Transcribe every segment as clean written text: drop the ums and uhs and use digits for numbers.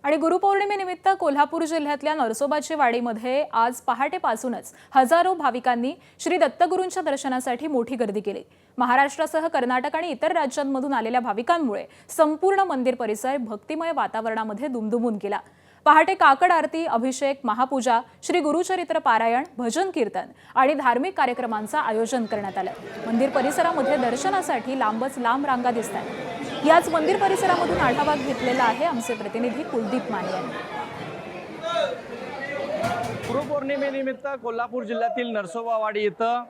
आणि गुरुपौर्णिमेनिमित्त कोल्हापूर जिल्ह्यातल्या नरसोबाची वाडीमध्ये आज पहाटेपासूनच हजारो भाविकांनी श्री दत्तगुरूंच्या दर्शनासाठी मोठी गर्दी केली। महाराष्ट्रासह कर्नाटक आणि इतर राज्यांमधून आलेल्या भाविकांमुळे संपूर्ण मंदिर परिसर भक्तिमय वातावरणामध्ये दुमदुमून गेला। पहाटे काकड आरती, अभिषेक, महापूजा, श्री गुरुचरित्र पारायण, भजन कीर्तन आणि धार्मिक कार्यक्रमांचं आयोजन करण्यात आलं। मंदिर परिसरामध्ये दर्शनासाठी लांबच लांब रांगा दिसतात। याच मंदिर परिसरामधून आढावा घेतलेला आहे आमचे प्रतिनिधी कुलदीप माने यांनी। गुरुपौर्णिमेनिमित्त कोल्हापूर जिल्ह्यातील नरसोबावाडी इथं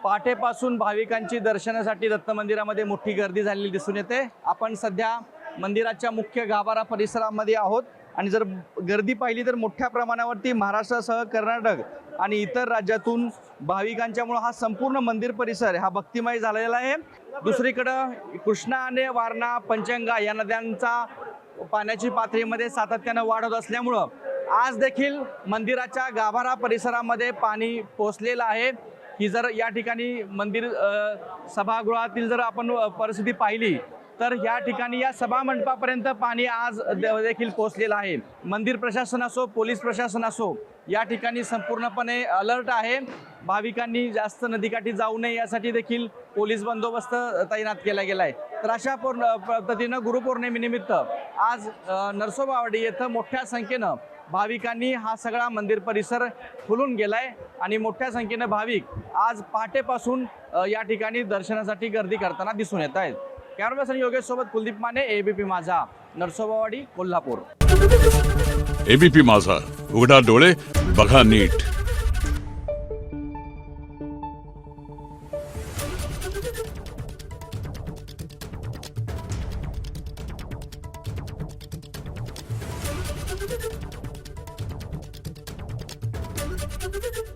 पहाटेपासून भाविकांची दर्शनासाठी दत्त मंदिरामध्ये मोठी गर्दी झालेली दिसून येते। आपण सध्या मंदिराच्या मुख्य गाभारा परिसरामध्ये आहोत आणि जर गर्दी पाहिली तर मोठ्या प्रमाणावरती महाराष्ट्रासह कर्नाटक आणि इतर राज्यातून भाविकांच्यामुळे हा संपूर्ण मंदिर परिसर हा भक्तिमय झालेला आहे। दुसरीकडे कृष्णा आणि वारणा, पंचगंगा या नद्यांचा पाण्याची पातळीमध्ये सातत्याने वाढ होत असल्यामुळं आज देखील मंदिराच्या गाभारा परिसरामध्ये पाणी पोहोचलेलं आहे। ही जर या ठिकाणी मंदिर सभागृहातील जर आपण परिस्थिती पाहिली तर या ठिकाणी या सभा मंडपापर्यंत पाणी आज देखील पोहोचलेलं आहे। मंदिर प्रशासन असो, पोलीस प्रशासन असो, या ठिकाणी संपूर्णपणे अलर्ट आहे। भाविकांनी जास्त नदीकाठी जाऊ नये यासाठी देखील पोलीस बंदोबस्त तैनात केला गेला आहे। तर अशा पद्धतीनं गुरुपौर्णिमेनिमित्त आज नरसोबावाडी येथे मोठ्या संख्येनं भाविकांनी हा सगळा मंदिर परिसर फुलून गेलाय आणि मोठ्या संख्येनं भाविक आज पहाटेपासून या ठिकाणी दर्शनासाठी गर्दी करताना दिसून येत आहेत। कॅमेरामॅन योगेश सोबत कुलदीप माने, एबीपी माझा, नरसोबावाडी, कोल्हापूर। एबीपी माझा, उघडा डोळे बघा नीट। Thank you.